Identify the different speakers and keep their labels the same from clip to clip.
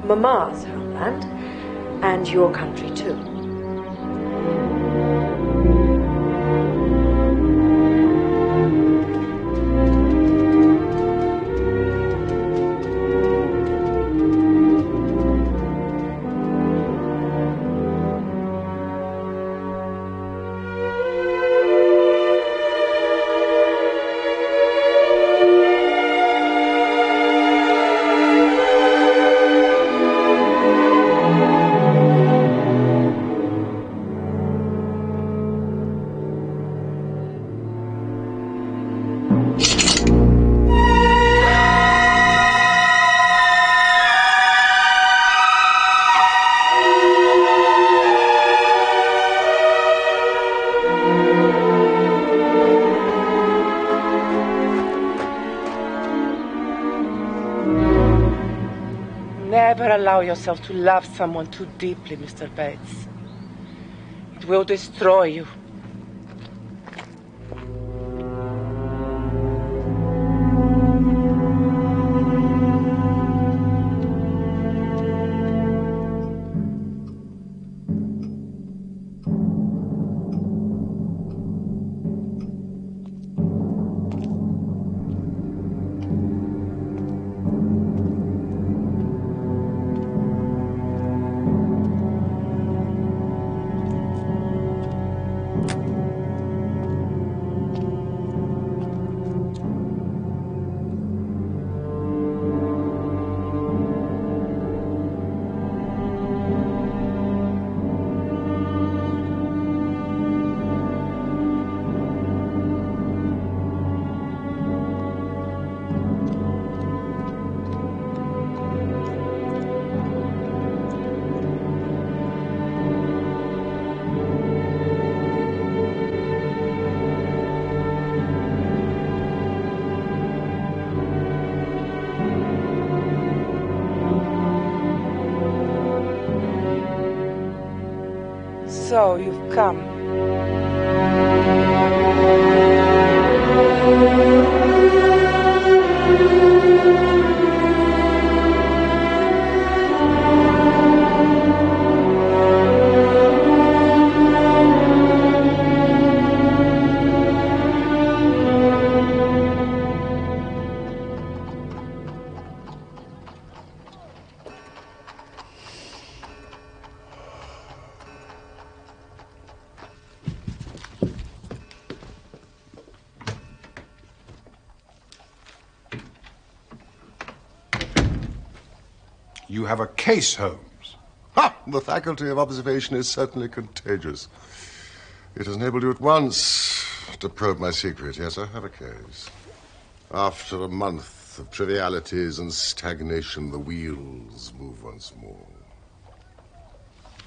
Speaker 1: Mama's homeland, and your country too.
Speaker 2: Never allow yourself to love someone too deeply, Mr. Bates. It will destroy you. So you've come.
Speaker 3: You have a case, Holmes.
Speaker 4: Ha! The faculty of observation is certainly contagious. It has enabled you at once to probe my secret. Yes, I have a case. After a month of trivialities and stagnation, the wheels move once more.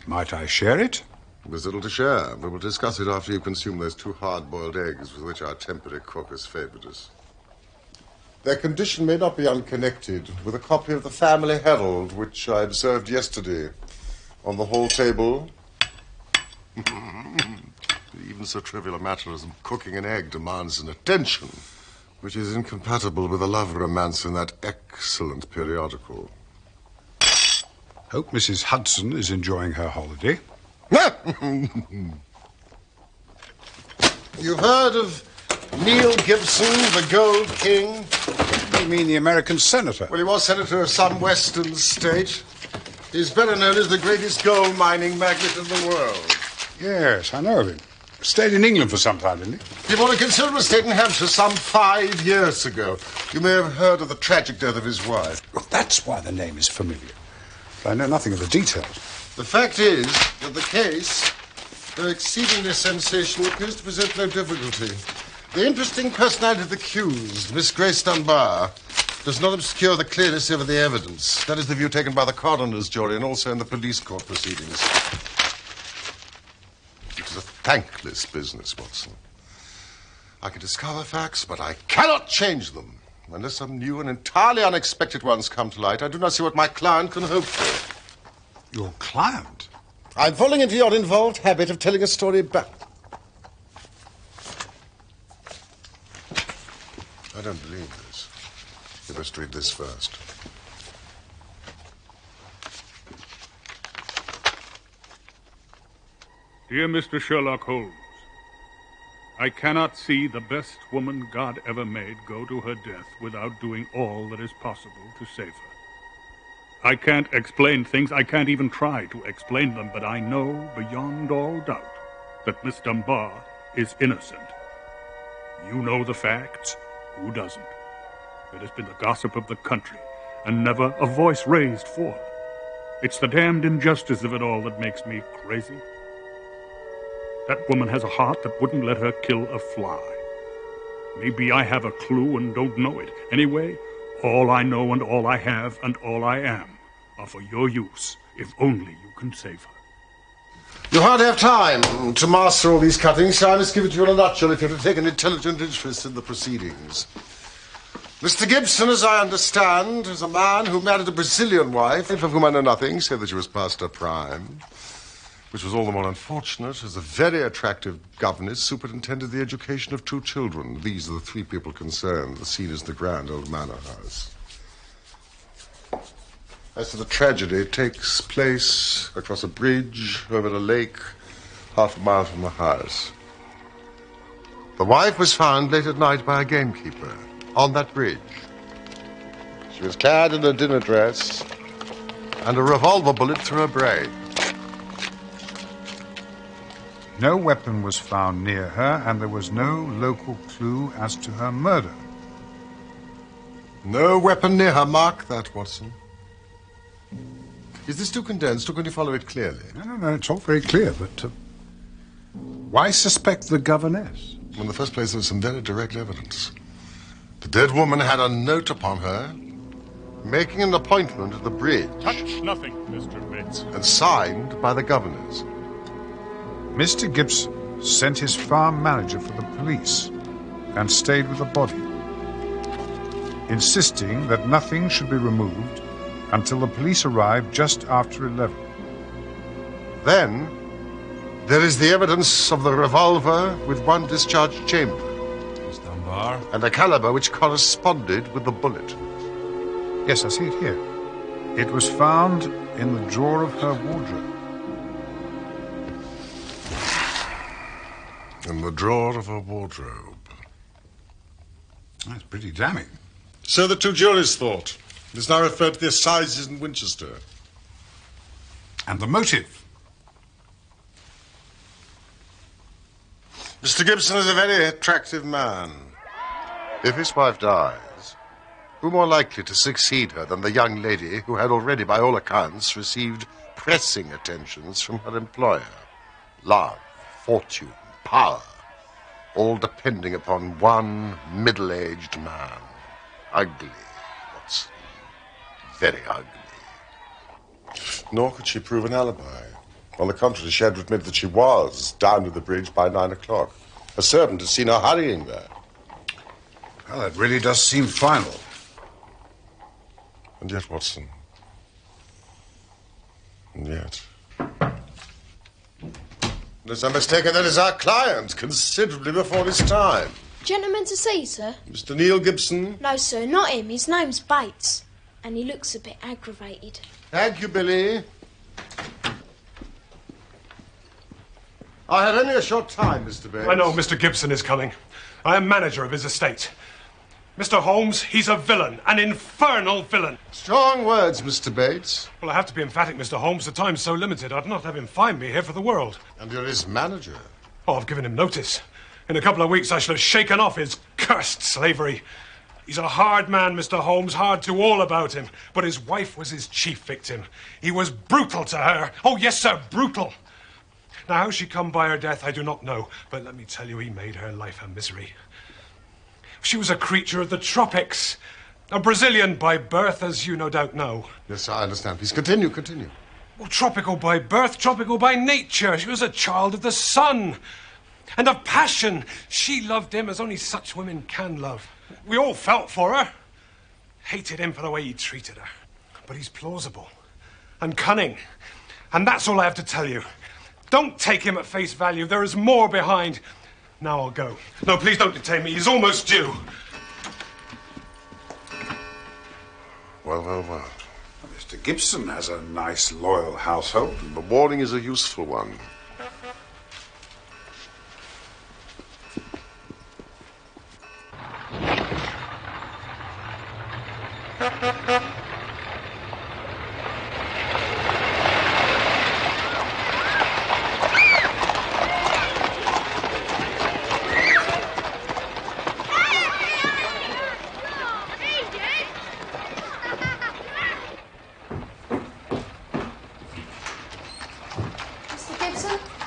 Speaker 3: Might I share it?
Speaker 4: There's little to share. We will discuss it after you consume those 2 hard-boiled eggs with which our temporary cook has favored us. Their condition may not be unconnected with a copy of the Family Herald, which I observed yesterday on the hall table. Even so trivial a matter as cooking an egg demands an attention which is incompatible with a love romance in that excellent periodical.
Speaker 3: Hope Mrs. Hudson is enjoying her holiday.
Speaker 4: You've heard of Neil Gibson, the Gold King?
Speaker 3: You mean the American senator?
Speaker 4: Well, he was senator of some western state. He's better known as the greatest gold mining magnate in the world.
Speaker 3: Yes, I know of him. Stayed in England for some time, didn't he?
Speaker 4: He bought a considerable estate in Hampshire some 5 years ago. You may have heard of the tragic death of his wife.
Speaker 3: Well, that's why the name is familiar. But I know nothing of the details.
Speaker 4: The fact is that the case, though exceedingly sensational, appears to present no difficulty. The interesting personality of the accused, Miss Grace Dunbar, does not obscure the clearness of the evidence. That is the view taken by the coroner's jury and also in the police court proceedings. It is a thankless business, Watson. I can discover facts, but I cannot change them. Unless some new and entirely unexpected ones come to light, I do not see what my client can hope for.
Speaker 3: Your client?
Speaker 4: I'm falling into your involved habit of telling a story back. I don't believe this. You must read this first.
Speaker 5: Dear Mr. Sherlock Holmes, I cannot see the best woman God ever made go to her death without doing all that is possible to save her. I can't explain things, I can't even try to explain them, but I know beyond all doubt that Miss Dunbar is innocent. You know the facts. Who doesn't? It has been the gossip of the country, and never a voice raised for her. It's the damned injustice of it all that makes me crazy. That woman has a heart that wouldn't let her kill a fly. Maybe I have a clue and don't know it. Anyway, all I know and all I have and all I am are for your use, if only you can save her.
Speaker 4: You hardly have time to master all these cuttings, so I must give it to you in a nutshell if you're to take an intelligent interest in the proceedings. Mr. Gibson, as I understand, is a man who married a Brazilian wife, of whom I know nothing, save that she was past her prime, which was all the more unfortunate, as a very attractive governess superintended the education of 2 children. These are the 3 people concerned. The scene is the grand old manor house. As to the tragedy, it takes place across a bridge over a lake, half a mile from the house. The wife was found late at night by a gamekeeper on that bridge. She was clad in a dinner dress and a revolver bullet through her brain.
Speaker 3: No weapon was found near her, and there was no local clue as to her murder.
Speaker 4: No weapon near her. Mark that, Watson. Is this too condensed, or can you follow it clearly?
Speaker 3: No, it's all very clear, but why suspect the governess?
Speaker 4: In the first place, there was some very direct evidence. The dead woman had a note upon her, making an appointment at the bridge.
Speaker 5: Touch nothing, Mr. Bates.
Speaker 4: And signed by the governors.
Speaker 3: Mr. Gibson sent his farm manager for the police and stayed with the body, insisting that nothing should be removed until the police arrived just after 11.
Speaker 4: Then, there is the evidence of the revolver with 1 discharged chamber.
Speaker 3: Miss Dunbar?
Speaker 4: And a caliber which corresponded with the bullet.
Speaker 3: Yes, I see it here. It was found in the drawer of her wardrobe.
Speaker 4: In the drawer of her wardrobe.
Speaker 3: That's pretty damning.
Speaker 4: So the 2 juries thought. It is now referred to the assizes in Winchester.
Speaker 3: And the motive?
Speaker 4: Mr. Gibson is a very attractive man. If his wife dies, Who more likely to succeed her than the young lady who had already, by all accounts, received pressing attentions from her employer? Love, fortune, power, all depending upon one middle-aged man. Ugly, Watson. Very ugly. Nor could she prove an alibi. On the contrary, she had to admit that she was down to the bridge by 9 o'clock. A servant had seen her hurrying there.
Speaker 3: Well, that really does seem final.
Speaker 4: And yet, Watson. And yet. Unless I'm mistaken, that is our client, considerably before his time.
Speaker 6: Gentleman to see, sir?
Speaker 4: Mr. Neil Gibson?
Speaker 6: No, sir, not him. His name's Bates. And he looks a bit aggravated.
Speaker 4: Thank you, Billy. I had only a short time, Mr. Bates.
Speaker 7: I know Mr. Gibson is coming. I am manager of his estate. Mr. Holmes, he's a villain, an infernal villain.
Speaker 4: Strong words, Mr. Bates.
Speaker 7: Well, I have to be emphatic, Mr. Holmes. The time's so limited, I'd not have him find me here for the world.
Speaker 4: And you're his manager.
Speaker 7: Oh, I've given him notice. In a couple of weeks, I shall have shaken off his cursed slavery. He's a hard man, Mr. Holmes, hard to all about him. But his wife was his chief victim. He was brutal to her. Oh, yes, sir, brutal. Now, how she come by her death, I do not know. But let me tell you, he made her life a misery. She was a creature of the tropics. A Brazilian by birth, as you no doubt know.
Speaker 4: Yes, I understand. Please continue.
Speaker 7: Well, tropical by birth, tropical by nature. She was a child of the sun. And of passion. She loved him as only such women can love. We all felt for her. Hated him for the way he treated her. But he's plausible. And cunning. And that's all I have to tell you. Don't take him at face value. There is more behind. Now I'll go. No, please don't detain me. He's almost due.
Speaker 4: Well.
Speaker 3: Mr. Gibson has a nice, loyal household.
Speaker 4: The warning is a useful one.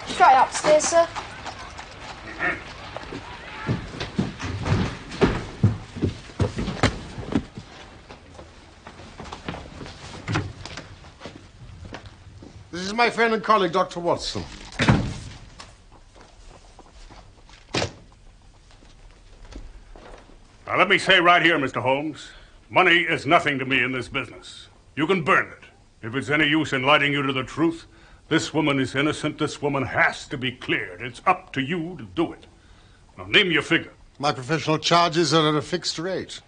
Speaker 6: Straight upstairs, sir.
Speaker 4: This is my friend and colleague, Dr. Watson.
Speaker 5: Now, let me say right here, Mr. Holmes, money is nothing to me in this business. You can burn it. If it's any use in lighting you to the truth, this woman is innocent. This woman has to be cleared. It's up to you to do it. Now, name your figure.
Speaker 4: My professional charges are at a fixed rate.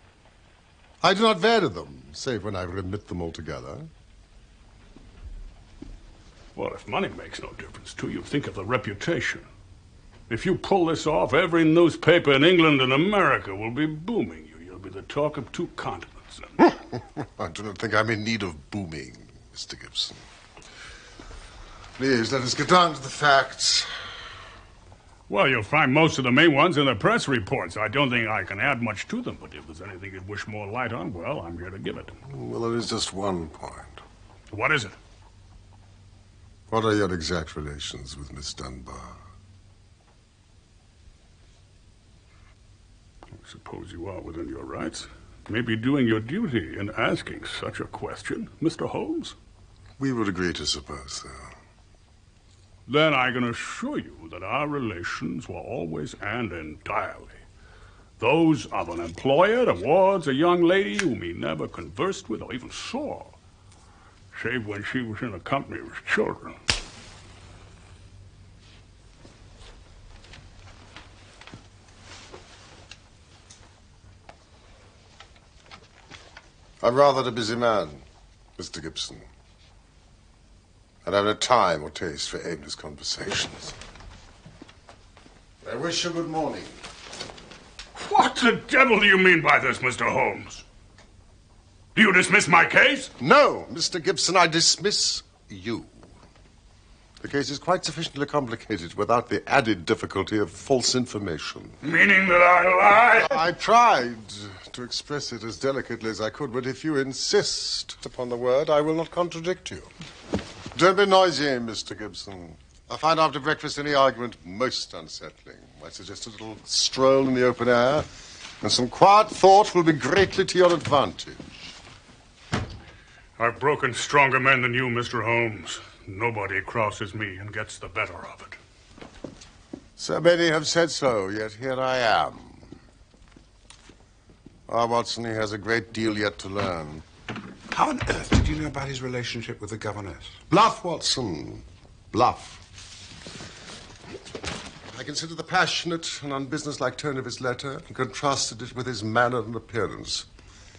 Speaker 4: I do not vary them, save when I remit them altogether.
Speaker 5: Well, if money makes no difference to you, think of the reputation. If you pull this off, every newspaper in England and America will be booming you. You'll be the talk of 2 continents.
Speaker 4: I do not think I'm in need of booming, Mr. Gibson. Please, let us get down to the facts.
Speaker 5: Well, you'll find most of the main ones in the press reports. I don't think I can add much to them, but if there's anything you'd wish more light on, well, I'm here to give it.
Speaker 4: Well, there is just one point.
Speaker 5: What is it?
Speaker 4: What are your exact relations with Miss Dunbar?
Speaker 5: I suppose you are within your rights. Maybe doing your duty in asking such a question, Mr. Holmes.
Speaker 4: We would agree to suppose so.
Speaker 5: Then I can assure you that our relations were always and entirely those of an employer towards a young lady whom he never conversed with or even saw, save when she was in the company of his children.
Speaker 4: I'm rather a busy man, Mr. Gibson. And I have no time or taste for aimless conversations. I wish you good morning.
Speaker 5: What the devil do you mean by this, Mr. Holmes? Do you dismiss my case?
Speaker 4: No, Mr. Gibson, I dismiss you. The case is quite sufficiently complicated without the added difficulty of false information.
Speaker 5: Meaning that I lied?
Speaker 4: I tried to express it as delicately as I could, but if you insist upon the word, I will not contradict you. Don't be noisy, Mr. Gibson. I find after breakfast any argument most unsettling. I suggest a little stroll in the open air, and some quiet thought will be greatly to your advantage.
Speaker 5: I've broken stronger men than you, Mr. Holmes. Nobody crosses me and gets the better of it.
Speaker 4: So many have said so, yet here I am. Ah, Watson, he has a great deal yet to learn.
Speaker 3: How on earth did you know about his relationship with the governess?
Speaker 4: Bluff, Watson. Bluff. I consider the passionate and unbusinesslike tone of his letter and contrasted it with his manner and appearance.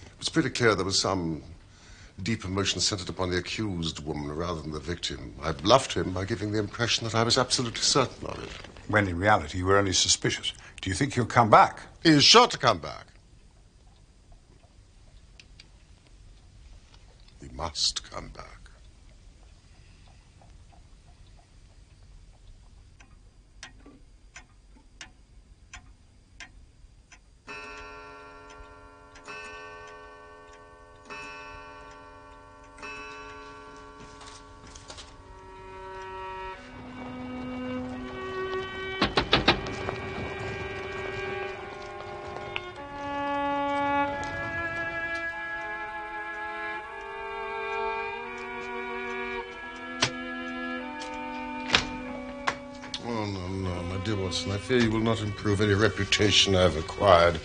Speaker 4: It was pretty clear there was some deep emotion centered upon the accused woman rather than the victim. I bluffed him by giving the impression that I was absolutely certain of it.
Speaker 3: When in reality you were only suspicious. Do you think he'll come back?
Speaker 4: He is sure to come back. He must come back. I fear you will not improve any reputation I have acquired.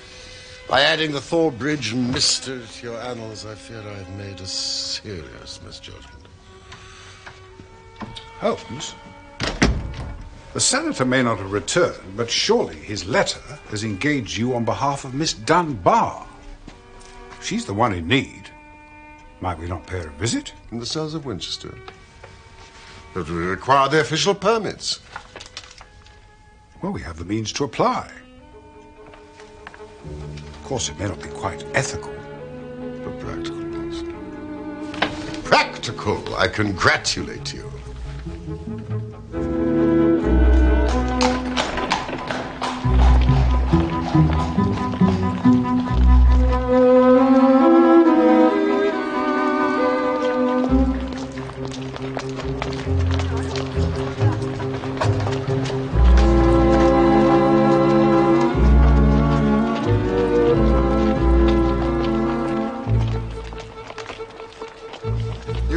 Speaker 4: By adding the Thor Bridge mystery to your annals, I fear I have made a serious misjudgment.
Speaker 3: Holmes? The senator may not have returned, but surely his letter has engaged you on behalf of Miss Dunbar. She's the one in need. Might we not pay her a visit?
Speaker 4: In the cells of Winchester. But we require the official permits.
Speaker 3: Well, we have the means to apply. Of course, it may not be quite ethical.
Speaker 4: But practical, Watson. Practical! I congratulate you.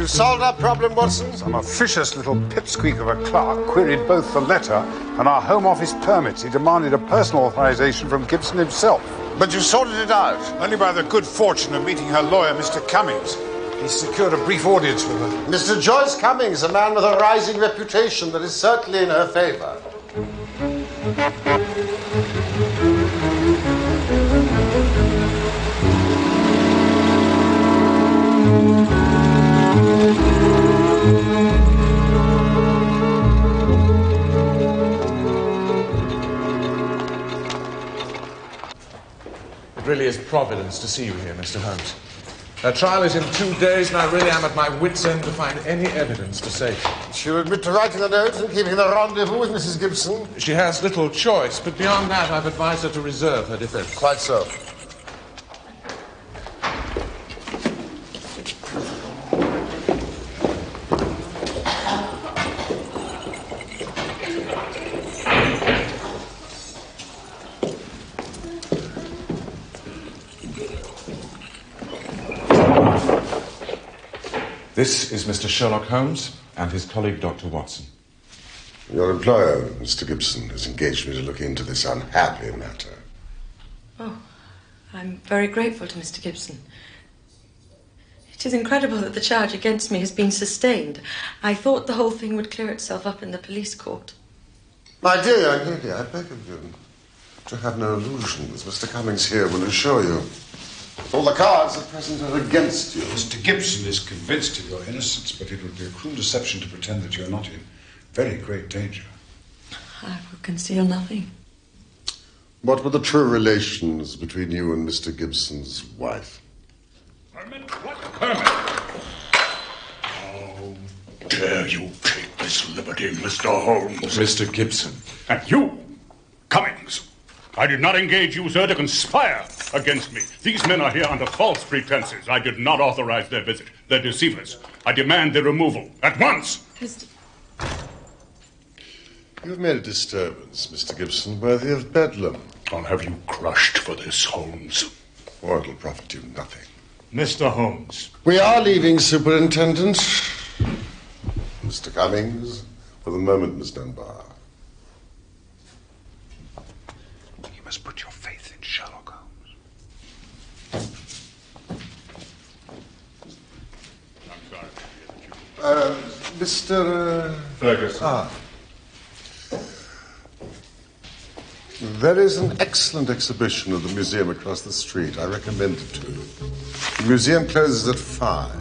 Speaker 4: Solved our problem, Watson?
Speaker 3: Some officious little pipsqueak of a clerk queried both the letter and our Home Office permits. He demanded a personal authorization from Gibson himself.
Speaker 4: But you sorted it out.
Speaker 3: Only by the good fortune of meeting her lawyer, Mr. Cummings. He secured a brief audience with her.
Speaker 4: Mr. Joyce Cummings, a man with a rising reputation that is certainly in her favor.
Speaker 8: It really is providence to see you here, Mr. Holmes. Her trial is in 2 days, and I really am at my wit's end to find any evidence to save her.
Speaker 4: She'll admit to writing the note and keeping the rendezvous with Mrs. Gibson.
Speaker 8: She has little choice, but beyond that, I've advised her to reserve her defense.
Speaker 4: Quite so.
Speaker 8: This is Mr. Sherlock Holmes and his colleague, Dr. Watson.
Speaker 4: Your employer, Mr. Gibson, has engaged me to look into this unhappy matter.
Speaker 1: Oh, I'm very grateful to Mr. Gibson. It is incredible that the charge against me has been sustained. I thought the whole thing would clear itself up in the police court.
Speaker 4: My dear young lady, I beg of you to have no illusions. Mr. Cummings here will assure you. All the cards at present are against you.
Speaker 3: Mr. Gibson is convinced of your innocence, but it would be a cruel deception to pretend that you're not in very great danger.
Speaker 1: I will conceal nothing.
Speaker 4: What were the true relations between you and Mr. Gibson's wife?
Speaker 5: Permit? What permit?
Speaker 3: How dare you take this
Speaker 5: this liberty, Mr. Holmes.
Speaker 8: Mr. Gibson.
Speaker 5: And you, Cummings. I did not engage you, sir, to conspire against me. These men are here under false pretenses. I did not authorize their visit. They're deceivers. I demand their removal at once.
Speaker 4: You've made a disturbance, Mr. Gibson, worthy of bedlam.
Speaker 5: I'll have you crushed for this, Holmes.
Speaker 4: Or it'll profit you nothing.
Speaker 5: Mr. Holmes.
Speaker 4: We are leaving, Superintendent. Mr. Cummings, for the moment, Miss Dunbar.
Speaker 3: You must put your faith in Sherlock Holmes.
Speaker 5: I'm sorry.
Speaker 4: Mr.
Speaker 5: Ferguson.
Speaker 4: There is an excellent exhibition at the museum across the street. I recommend it to you. The museum closes at 5.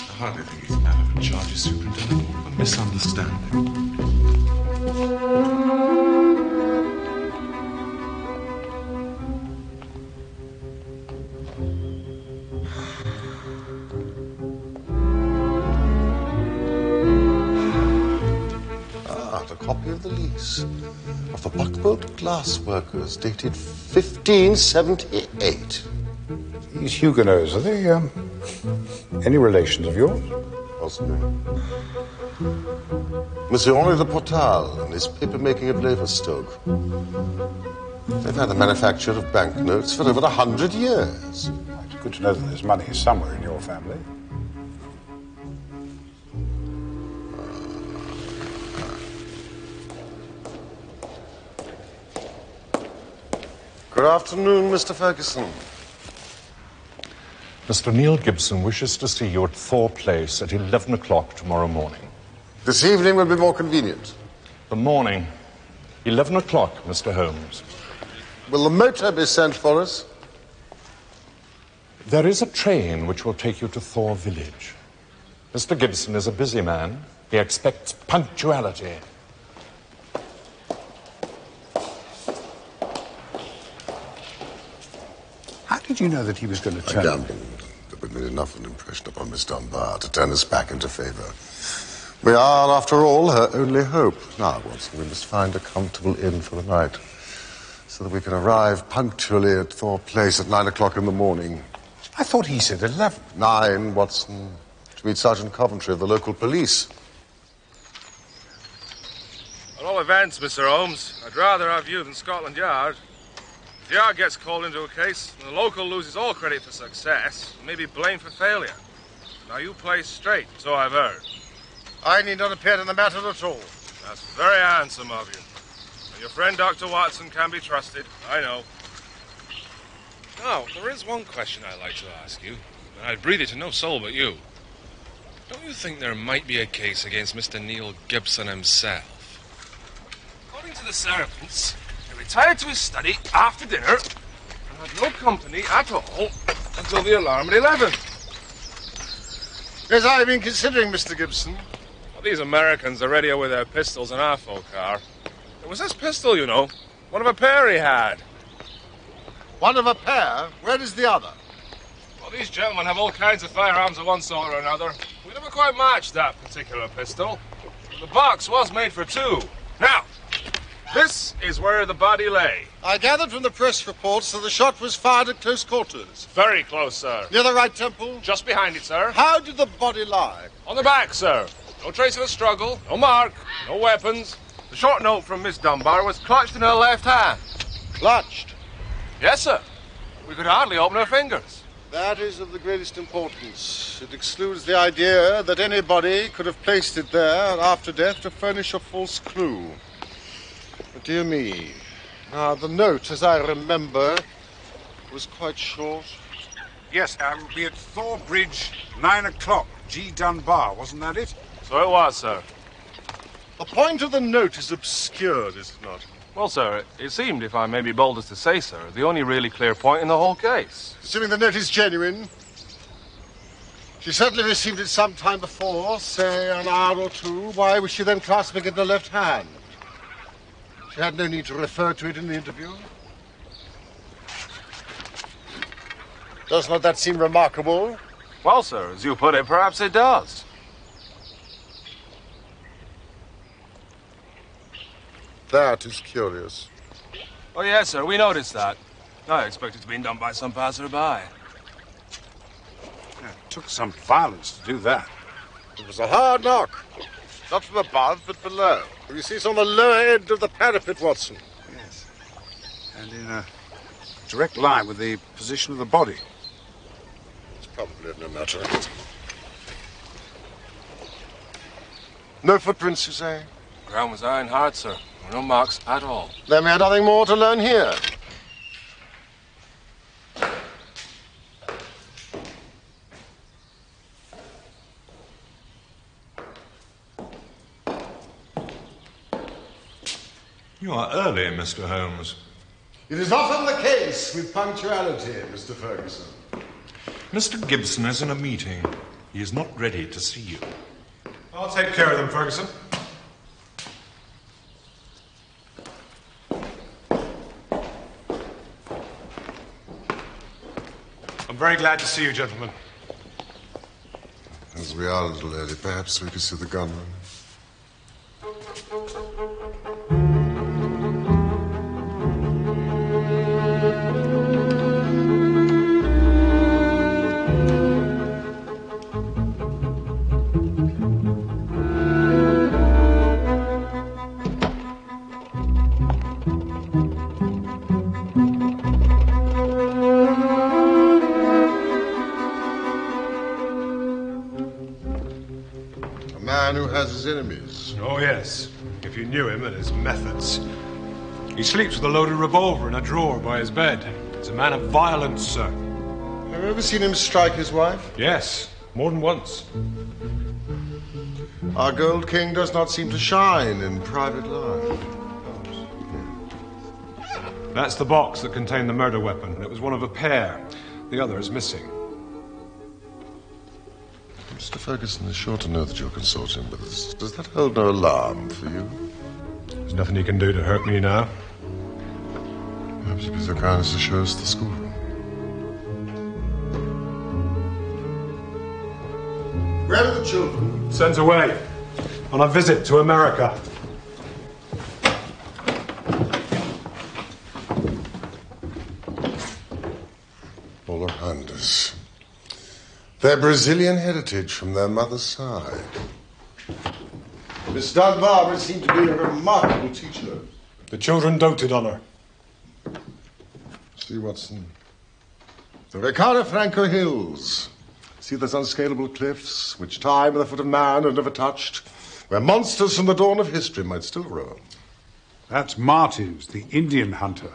Speaker 8: I hardly think he's out of charges, Superintendent. A misunderstanding.
Speaker 4: Copy of the lease of the Buckbolt Glass Workers dated 1578.
Speaker 3: These Huguenots, are they, any relations of yours?
Speaker 4: Possibly. Monsieur Henri de Portal and his paper-making at Leverstoke. They've had the manufacture of banknotes for over 100 years.
Speaker 3: It's good to know that there's money somewhere in your family.
Speaker 4: Good afternoon, Mr. Ferguson.
Speaker 8: Mr. Neil Gibson wishes to see you at Thor Place at 11 o'clock tomorrow morning.
Speaker 4: This evening will be more convenient.
Speaker 8: The morning. 11 o'clock, Mr. Holmes.
Speaker 4: Will the motor be sent for us?
Speaker 8: There is a train which will take you to Thor Village. Mr. Gibson is a busy man. He expects punctuality.
Speaker 3: How did you know that he was going to turn?
Speaker 4: I gambled that we made enough of an impression upon Miss Dunbar to turn us back into favour. We are, after all, her only hope. Now, Watson, we must find a comfortable inn for the night so that we can arrive punctually at Thor Place at 9 o'clock in the morning.
Speaker 3: I thought he said 11.
Speaker 4: 9, Watson, to meet Sergeant Coventry of the local police.
Speaker 9: At all events, Mr. Holmes, I'd rather have you than Scotland Yard. If the Yard gets called into a case, and the local loses all credit for success, and may be blamed for failure. Now you play straight, so I've heard.
Speaker 4: I need not appear in the matter at all.
Speaker 9: That's very handsome of you. And your friend Dr. Watson can be trusted, I know. Now, there is one question I'd like to ask you, and I'd breathe it to no soul but you. Don't you think there might be a case against Mr. Neil Gibson himself? According to the servants, he retired to his study after dinner and had no company at all until the alarm at 11.
Speaker 4: Yes, I've been considering, Mr. Gibson.
Speaker 9: Well, these Americans are readier with their pistols than our folk are. It was this pistol, you know. One of a pair he had.
Speaker 4: One of a pair? Where is the other?
Speaker 9: Well, these gentlemen have all kinds of firearms of one sort or another. We never quite matched that particular pistol. The box was made for two. Now, this is where the body lay.
Speaker 4: I gathered from the press reports that the shot was fired at close quarters.
Speaker 9: Very close, sir.
Speaker 4: Near the right temple?
Speaker 9: Just behind it, sir.
Speaker 4: How did the body lie?
Speaker 9: On the back, sir. No trace of a struggle, no mark, no weapons. The short note from Miss Dunbar was clutched in her left hand.
Speaker 4: Clutched?
Speaker 9: Yes, sir. We could hardly open her fingers.
Speaker 4: That is of the greatest importance. It excludes the idea that anybody could have placed it there after death to furnish a false clue. But dear me. Now, the note, as I remember, was quite short.
Speaker 3: Yes, we'll be at Thor Bridge, 9 o'clock. G. Dunbar, wasn't that it?
Speaker 9: So it was, sir.
Speaker 4: The point of the note is obscured, is it not?
Speaker 9: Well, sir, it seemed, if I may be bold as to say, sir, the only really clear point in the whole case.
Speaker 4: Assuming the note is genuine, she certainly received it some time before, say an hour or two. Why was she then clasping it in her left hand? She had no need to refer to it in the interview. Does not that seem remarkable?
Speaker 9: Well, sir, as you put it, perhaps it does.
Speaker 4: That is curious.
Speaker 9: Oh, yes, sir, we noticed that. I expect it's been done by some passerby.
Speaker 3: Yeah, it took some violence to do that.
Speaker 4: It was a hard knock. Not from above, but below. You see, it's on the lower end of the parapet, Watson.
Speaker 3: Yes. And in a direct line with the position of the body.
Speaker 4: It's probably no matter. No footprints, you say?
Speaker 9: Ground was iron hard, sir. No marks at all.
Speaker 4: Then we had nothing more to learn here.
Speaker 8: You are early, Mr. Holmes.
Speaker 4: It is often the case with punctuality, Mr. Ferguson.
Speaker 8: Mr. Gibson is in a meeting. He is not ready to see you.
Speaker 7: I'll take care of them, Ferguson. I'm very glad to see you, gentlemen.
Speaker 4: As we are a little early, perhaps we could see the gunman. Enemies.
Speaker 7: Oh, yes. If you knew him and his methods. He sleeps with a loaded revolver in a drawer by his bed. He's a man of violence, sir.
Speaker 4: Have you ever seen him strike his wife?
Speaker 7: Yes, more than once.
Speaker 4: Our Gold King does not seem to shine in private life.
Speaker 7: That's the box that contained the murder weapon. It was one of a pair. The other is missing.
Speaker 4: Mr. Ferguson is sure to know that you're consorting with us. Does that hold no alarm for you?
Speaker 7: There's nothing he can do to hurt me now.
Speaker 4: Perhaps you'd be so kind as to show us the schoolroom. Where are the children?
Speaker 7: Sent away. On a visit to America.
Speaker 4: All around us. Their Brazilian heritage from their mother's side. Miss Dunbar seemed to be a remarkable teacher.
Speaker 7: The children doted on her.
Speaker 4: See, Watson. The Ricardo Franco Hills. See those unscalable cliffs, which time and the foot of man have never touched, where monsters from the dawn of history might still roam.
Speaker 3: That's Martins, the Indian hunter.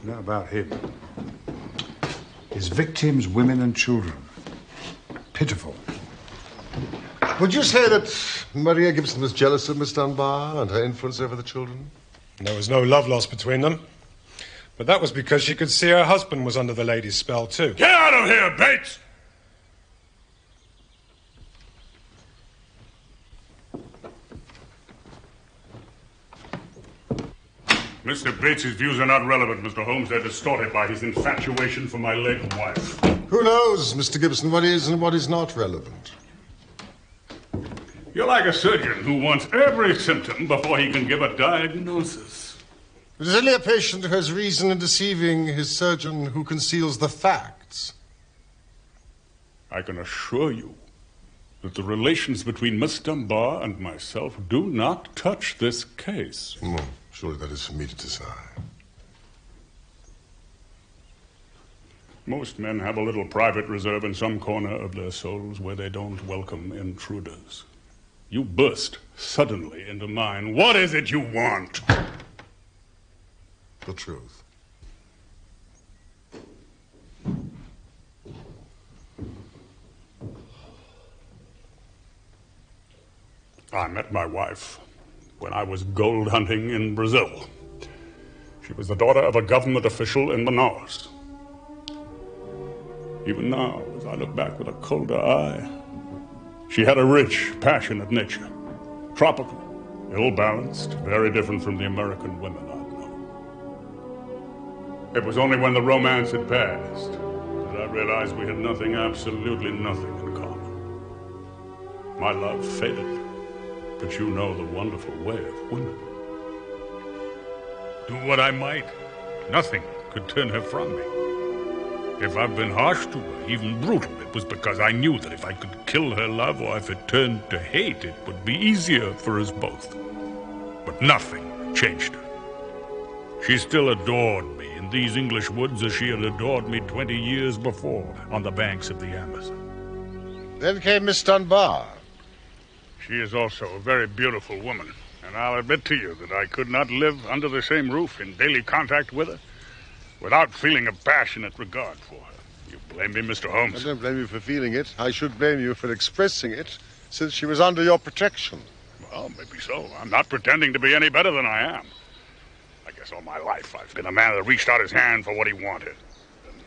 Speaker 3: You know about him. His victims, women and children. Pitiful.
Speaker 4: Would you say that Maria Gibson was jealous of Miss Dunbar and her influence over the children?
Speaker 7: There was no love lost between them. But that was because she could see her husband was under the lady's spell, too.
Speaker 5: Get out of here, Bates! Mr. Bates's views are not relevant, Mr. Holmes. They're distorted by his infatuation for my late wife.
Speaker 4: Who knows, Mr. Gibson, what is and what is not relevant?
Speaker 5: You're like a surgeon who wants every symptom before he can give a diagnosis.
Speaker 4: It is only a patient who has reason in deceiving his surgeon who conceals the facts.
Speaker 5: I can assure you that the relations between Miss Dunbar and myself do not touch this case.
Speaker 4: Surely that is for me to decide.
Speaker 5: Most men have a little private reserve in some corner of their souls where they don't welcome intruders. You burst suddenly into mine. What is it you want?
Speaker 4: The truth.
Speaker 5: I met my wife when I was gold hunting in Brazil. She was the daughter of a government official in Manaus. Even now, as I look back with a colder eye, she had a rich, passionate nature. Tropical, ill-balanced, very different from the American women I'd known. It was only when the romance had passed that I realized we had nothing, absolutely nothing in common. My love faded, but you know the wonderful way of women. Do what I might, nothing could turn her from me. If I've been harsh to her, even brutal, it was because I knew that if I could kill her love or if it turned to hate, it would be easier for us both. But nothing changed her. She still adored me in these English woods as she had adored me 20 years before on the banks of the Amazon.
Speaker 4: Then came Miss Dunbar.
Speaker 5: She is also a very beautiful woman, and I'll admit to you that I could not live under the same roof in daily contact with her without feeling a passionate regard for her. You blame me, Mr. Holmes?
Speaker 4: I don't blame you for feeling it. I should blame you for expressing it, since she was under your protection.
Speaker 5: Well, maybe so. I'm not pretending to be any better than I am. I guess all my life I've been a man that reached out his hand for what he wanted. And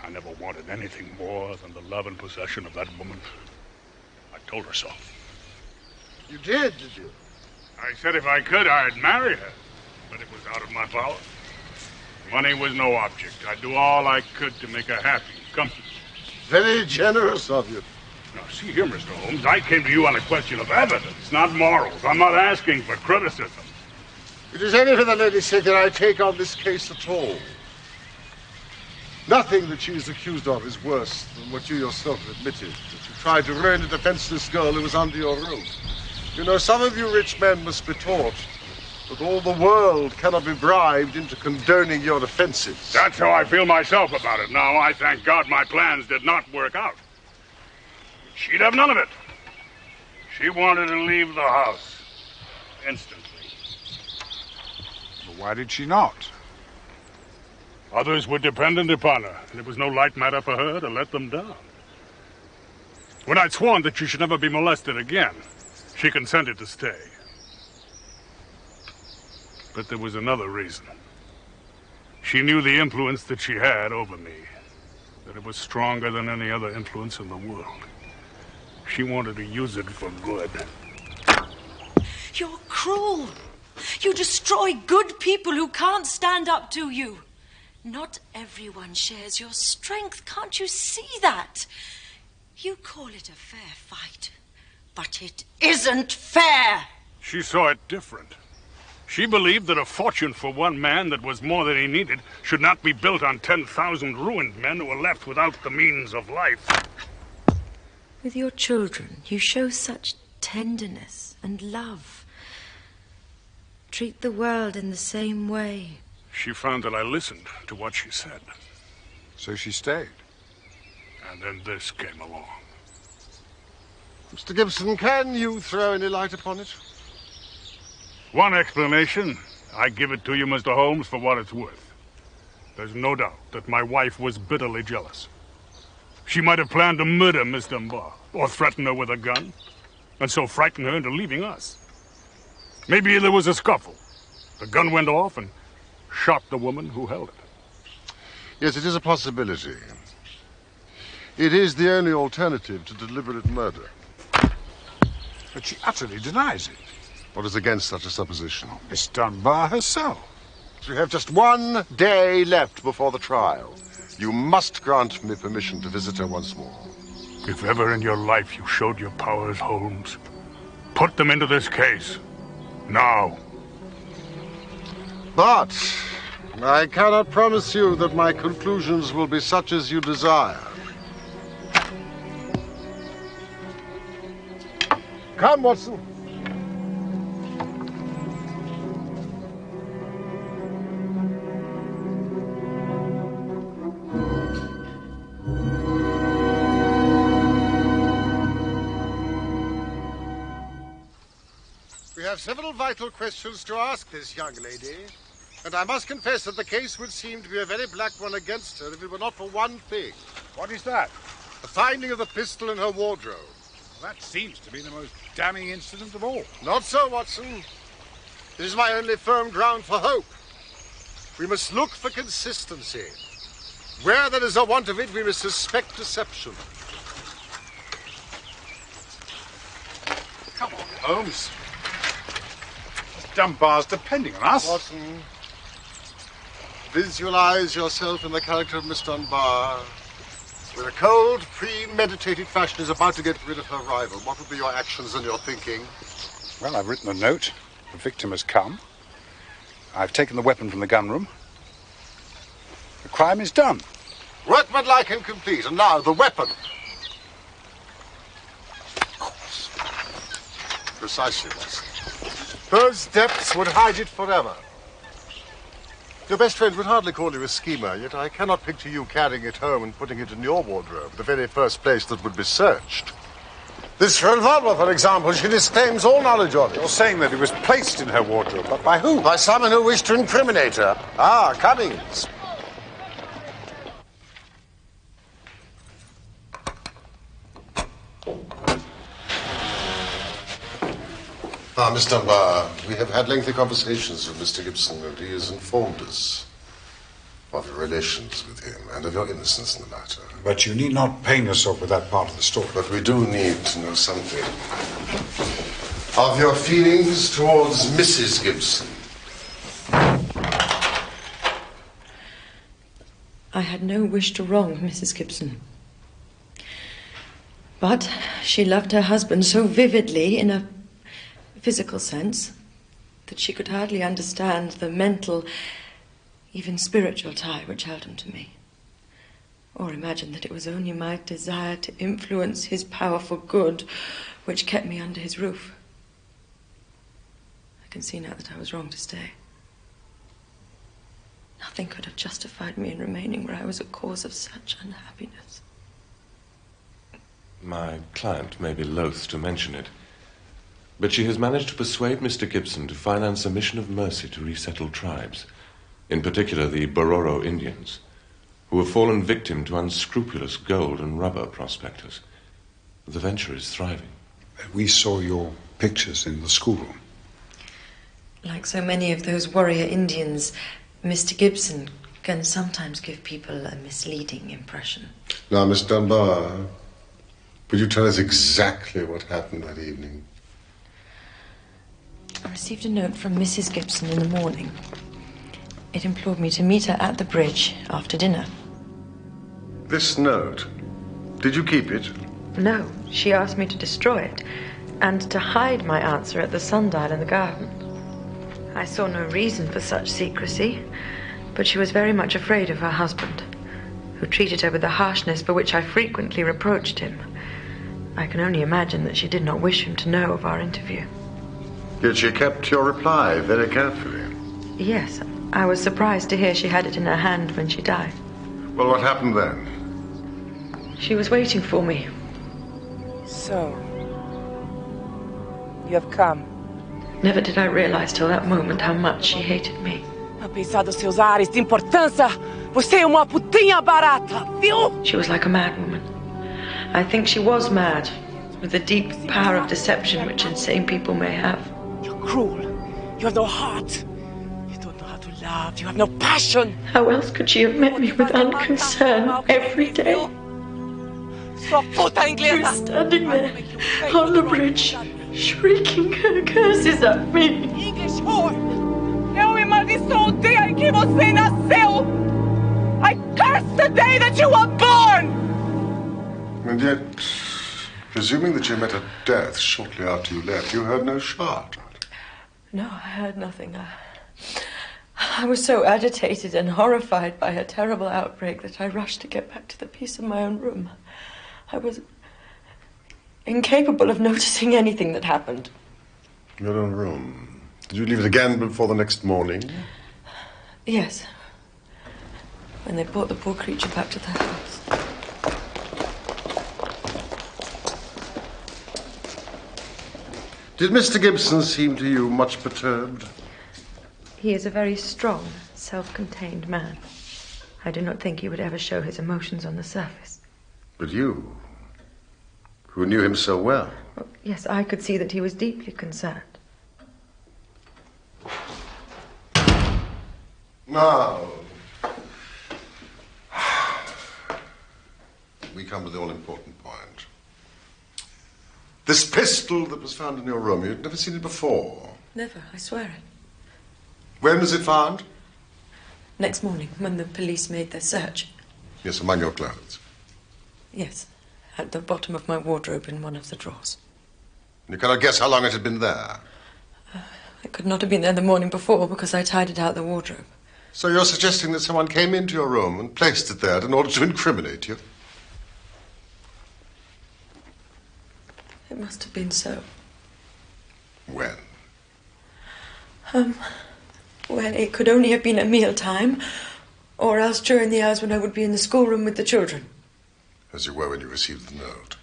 Speaker 5: I never wanted anything more than the love and possession of that woman. I told her so.
Speaker 4: You did you?
Speaker 5: I said if I could, I'd marry her. But it was out of my power. Money was no object. I'd do all I could to make her happy and comfortable.
Speaker 4: Very generous of you.
Speaker 5: Now, see here, Mr. Holmes, I came to you on a question of evidence, not morals. I'm not asking for criticism.
Speaker 4: It is only for the lady's sake that I take on this case at all. Nothing that she is accused of is worse than what you yourself have admitted, that you tried to ruin a defenseless girl who was under your roof. You know, some of you rich men must be taught that all the world cannot be bribed into condoning your offenses.
Speaker 5: That's how I feel myself about it now. I thank God my plans did not work out. She'd have none of it. She wanted to leave the house instantly.
Speaker 3: But why did she not?
Speaker 5: Others were dependent upon her, and it was no light matter for her to let them down. When I'd sworn that she should never be molested again, she consented to stay. But there was another reason. She knew the influence that she had over me, that it was stronger than any other influence in the world. She wanted to use it for good.
Speaker 10: You're cruel. You destroy good people who can't stand up to you. Not everyone shares your strength. Can't you see that? You call it a fair fight, but it isn't fair.
Speaker 5: She saw it different. She believed that a fortune for one man that was more than he needed should not be built on 10,000 ruined men who were left without the means of life.
Speaker 1: With your children, you show such tenderness and love. Treat the world in the same way.
Speaker 5: She found that I listened to what she said.
Speaker 3: So she stayed.
Speaker 5: And then this came along.
Speaker 4: Mr. Gibson, can you throw any light upon it?
Speaker 5: One explanation. I give it to you, Mr. Holmes, for what it's worth. There's no doubt that my wife was bitterly jealous. She might have planned to murder Miss Dunbar, or threaten her with a gun, and so frighten her into leaving us. Maybe there was a scuffle. The gun went off and shot the woman who held it.
Speaker 4: Yes, it is a possibility. It is the only alternative to deliberate murder.
Speaker 3: But she utterly denies it.
Speaker 4: What is against such a supposition?
Speaker 3: Miss Dunbar herself.
Speaker 4: We have just 1 day left before the trial. You must grant me permission to visit her once more.
Speaker 5: If ever in your life you showed your powers, Holmes, put them into this case. Now.
Speaker 4: But I cannot promise you that my conclusions will be such as you desire. Come, Watson. We have several vital questions to ask this young lady, and I must confess that the case would seem to be a very black one against her if it were not for one thing.
Speaker 3: What is that?
Speaker 4: The finding of the pistol in her wardrobe.
Speaker 3: That seems to be the most damning incident of all.
Speaker 4: Not so, Watson. It is my only firm ground for hope. We must look for consistency. Where there is a want of it, we must suspect deception.
Speaker 3: Come on, Holmes. Miss Dunbar's depending on us.
Speaker 4: Watson, visualize yourself in the character of Miss Dunbar When a cold, premeditated fashion is about to get rid of her rival, what would be your actions and your thinking?
Speaker 3: Well, I've written a note. The victim has come. I've taken the weapon from the gun room. The crime is done.
Speaker 4: Workmanlike and complete. And now, the weapon. Precisely, Watson. Those depths would hide it forever. Your best friend would hardly call you a schemer, yet I cannot picture you carrying it home and putting it in your wardrobe, the very first place that would be searched. This revolver, for example, she disclaims all knowledge of it.
Speaker 3: You're saying that it was placed in her wardrobe, but by whom?
Speaker 4: By someone who wished to incriminate her. Ah, Cummings. Ah, Miss Dunbar, we have had lengthy conversations with Mr. Gibson, and he has informed us of your relations with him and of your innocence in the matter.
Speaker 3: But you need not pain yourself with that part of the story.
Speaker 4: But we do need to know something of your feelings towards Mrs. Gibson.
Speaker 1: I had no wish to wrong Mrs. Gibson. But she loved her husband so vividly in a physical sense that she could hardly understand the mental, even spiritual tie which held him to me, or imagine that it was only my desire to influence his power for good which kept me under his roof. I can see now that I was wrong to stay. Nothing could have justified me in remaining where I was a cause of such unhappiness.
Speaker 8: My client may be loath to mention it, but she has managed to persuade Mr. Gibson to finance a mission of mercy to resettle tribes, in particular the Bororo Indians, who have fallen victim to unscrupulous gold and rubber prospectors. The venture is thriving.
Speaker 3: We saw your pictures in the schoolroom.
Speaker 1: Like so many of those warrior Indians, Mr. Gibson can sometimes give people a misleading impression.
Speaker 4: Now, Miss Dunbar, would you tell us exactly what happened that evening?
Speaker 1: I received a note from Mrs. Gibson in the morning. It implored me to meet her at the bridge after dinner.
Speaker 4: This note, did you keep it?
Speaker 1: No, she asked me to destroy it and to hide my answer at the sundial in the garden. I saw no reason for such secrecy, but she was very much afraid of her husband, who treated her with the harshness for which I frequently reproached him. I can only imagine that she did not wish him to know of our interview.
Speaker 4: Yet she kept your reply very carefully.
Speaker 1: Yes, I was surprised to hear she had it in her hand when she died.
Speaker 4: Well, what happened then?
Speaker 1: She was waiting for me.
Speaker 2: So, you have come.
Speaker 1: Never did I realize till that moment how much she hated me.
Speaker 2: Apesar dos seus ares de importância, você é uma putinha barata, viu?
Speaker 1: She was like a madwoman. I think she was mad, with the deep power of deception which insane people may have.
Speaker 2: You're cruel. You have no heart. You don't know how to love. You have no passion.
Speaker 1: How else could she have met me with unconcern every day?
Speaker 2: Sua puta inglesa!
Speaker 1: She was standing there on the bridge, shrieking her curses at me.
Speaker 2: English whore! Eu me amaldiçoo o dia em que você nasceu! I curse the day that you were born!
Speaker 4: And yet, presuming that you met her death shortly after you left, you heard no shot.
Speaker 1: No, I heard nothing. I was so agitated and horrified by her terrible outbreak that I rushed to get back to the peace of my own room. I was incapable of noticing anything that happened.
Speaker 4: Your own room. Did you leave it again before the next morning?
Speaker 1: Yes. When they brought the poor creature back to the house.
Speaker 4: Did Mr. Gibson seem to you much perturbed?
Speaker 1: He is a very strong, self-contained man. I do not think he would ever show his emotions on the surface.
Speaker 4: But you, who knew him so well.
Speaker 1: Well, yes, I could see that he was deeply concerned.
Speaker 4: Now, we come to the all-important point. This pistol that was found in your room, you'd never seen it before.
Speaker 1: Never, I swear it.
Speaker 4: When was it found?
Speaker 1: Next morning, when the police made their search.
Speaker 4: Yes, among your clothes.
Speaker 1: Yes, at the bottom of my wardrobe in one of the drawers.
Speaker 4: You cannot guess how long it had been there?
Speaker 1: It could not have been there the morning before because I tied it out the wardrobe.
Speaker 4: So you're suggesting that someone came into your room and placed it there in order to incriminate you?
Speaker 1: It must have been so.
Speaker 4: When?
Speaker 1: Well, it could only have been at mealtime, or else during the hours when I would be in the schoolroom with the children.
Speaker 4: As you were when you received the note?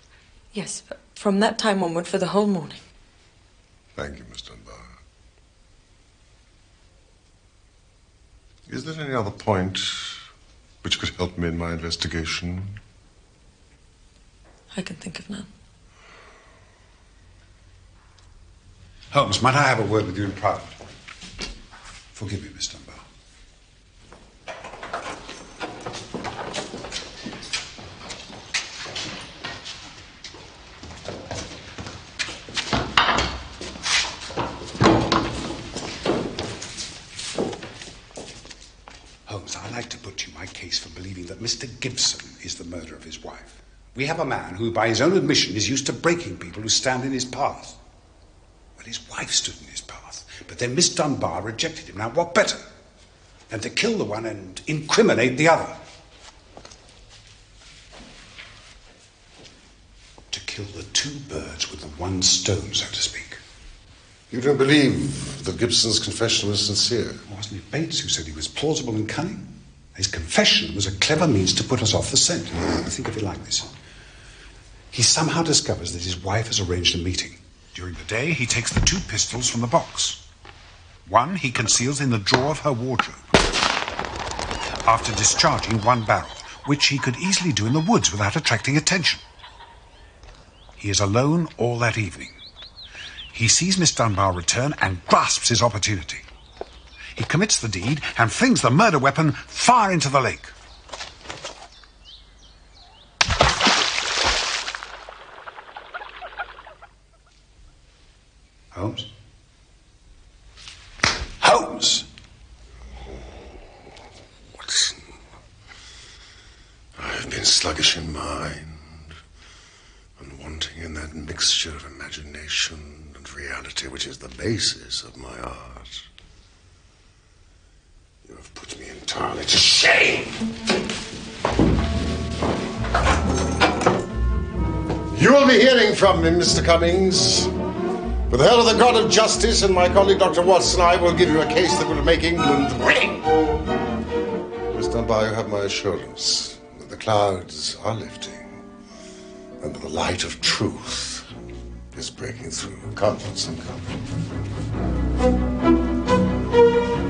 Speaker 1: Yes, from that time onward for the whole morning.
Speaker 4: Thank you, Miss Dunbar. Is there any other point which could help me in my investigation?
Speaker 1: I can think of none.
Speaker 3: Holmes, might I have a word with you in private? Forgive me, Miss Dunbar. Holmes, I'd like to put to you my case for believing that Mr. Gibson is the murderer of his wife. We have a man who, by his own admission, is used to breaking people who stand in his path. Well, his wife stood in his path, but then Miss Dunbar rejected him. Now, what better than to kill the one and incriminate the other? To kill the two birds with the one stone, so to speak.
Speaker 4: You don't believe that Gibson's confession was sincere?
Speaker 3: Wasn't it Bates who said he was plausible and cunning? His confession was a clever means to put us off the scent. Think of it like this. He somehow discovers that his wife has arranged a meeting. During the day, he takes the two pistols from the box. One he conceals in the drawer of her wardrobe. After discharging one barrel, which he could easily do in the woods without attracting attention. He is alone all that evening. He sees Miss Dunbar return and grasps his opportunity. He commits the deed and flings the murder weapon far into the lake. Holmes? Holmes!
Speaker 4: Watson, I have been sluggish in mind and wanting in that mixture of imagination and reality which is the basis of my art. You have put me entirely to shame. You will be hearing from me, Mr. Cummings. With the help of the God of Justice and my colleague Dr. Watson, I will give you a case that will make England ring. Miss Dunbar, you have my assurance that the clouds are lifting and that the light of truth is breaking through. Come, Watson, come.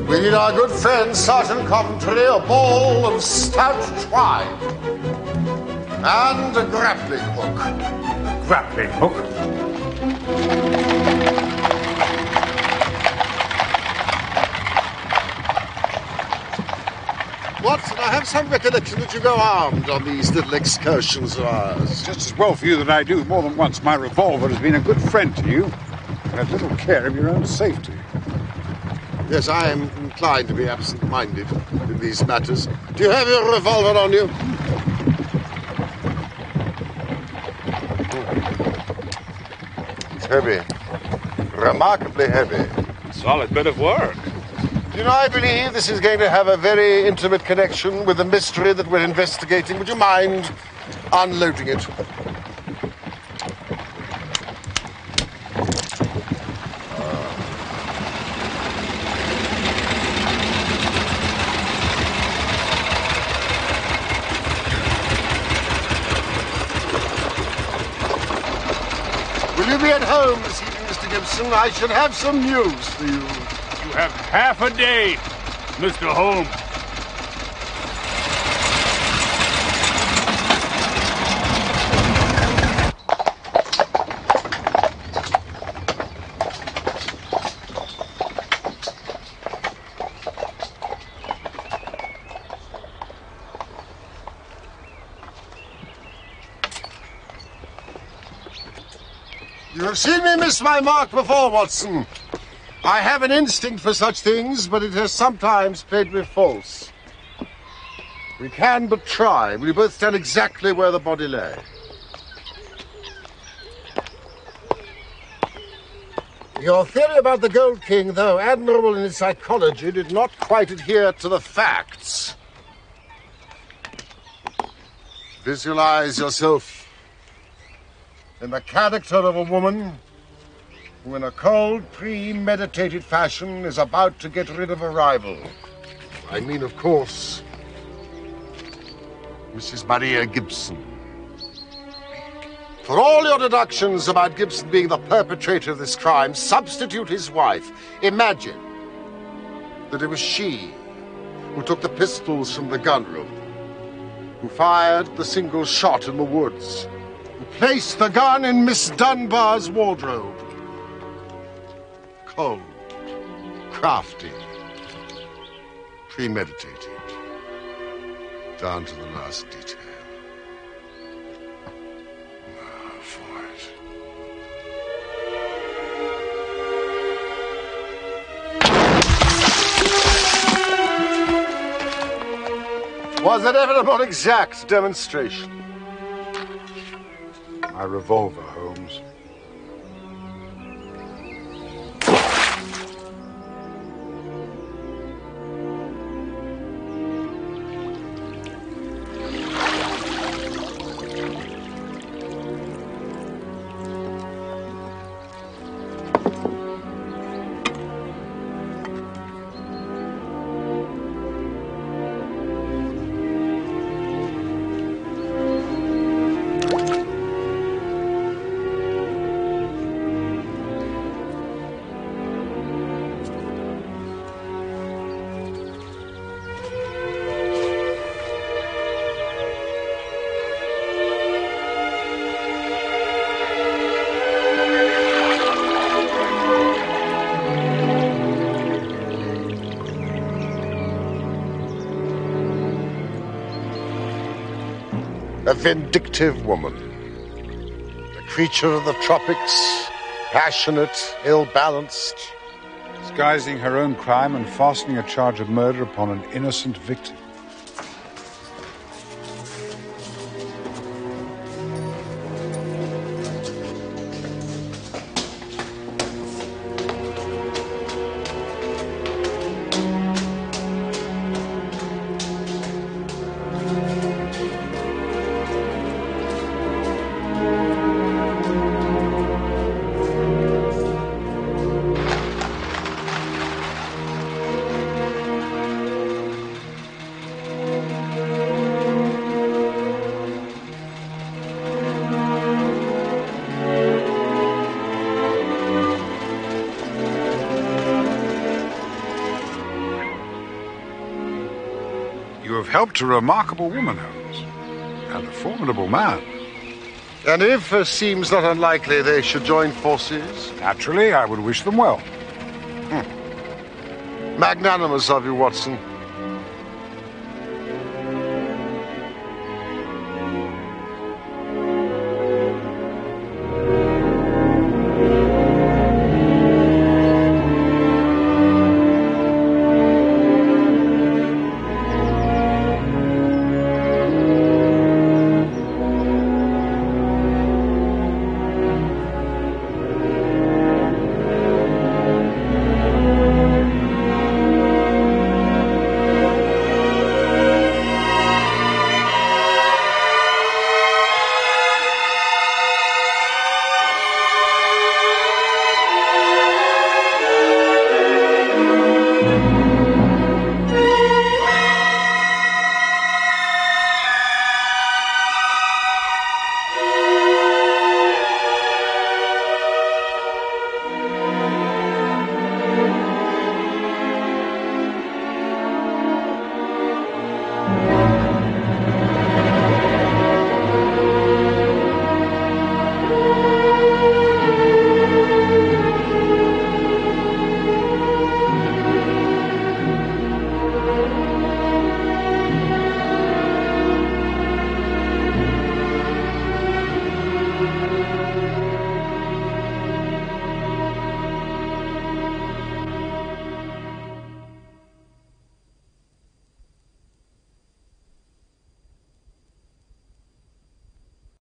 Speaker 4: We need our good friend Sergeant Coventry, a ball of stout twine, and a grappling hook.
Speaker 3: Grappling hook?
Speaker 4: Watson, I have some recollection that you go armed on these little excursions of ours.
Speaker 3: Just as well for you that I do. More than once, my revolver has been a good friend to you. You have little care of your own safety.
Speaker 4: Yes, I am inclined to be absent-minded in these matters. Do you have your revolver on you? It's heavy. Remarkably heavy.
Speaker 9: Solid bit of work.
Speaker 4: You know, I believe this is going to have a very intimate connection with the mystery that we're investigating. Would you mind unloading it? Will you be at home this evening, Mr. Gibson? I should have some news for you.
Speaker 5: You have half a day, Mr. Holmes.
Speaker 4: You have seen me miss my mark before, Watson. I have an instinct for such things, but it has sometimes played me false. We can but try. We both stand exactly where the body lay. Your theory about the Gold King, though admirable in its psychology, did not quite adhere to the facts. Visualize yourself in the character of a woman who, in a cold, premeditated fashion, is about to get rid of a rival. I mean, of course, Mrs. Maria Gibson. For all your deductions about Gibson being the perpetrator of this crime, substitute his wife. Imagine that it was she who took the pistols from the gun room, who fired the single shot in the woods, who placed the gun in Miss Dunbar's wardrobe. Cold, crafty, premeditated, down to the last detail. Was it ever a more exact demonstration?
Speaker 3: My revolver, Holmes.
Speaker 4: A vindictive woman, a creature of the tropics, passionate, ill-balanced.
Speaker 3: Disguising her own crime and fastening a charge of murder upon an innocent victim. Helped a remarkable woman, Holmes, and a formidable man.
Speaker 4: And if, as seems not unlikely, they should join forces?
Speaker 3: Naturally, I would wish them well.
Speaker 4: Magnanimous of you, Watson.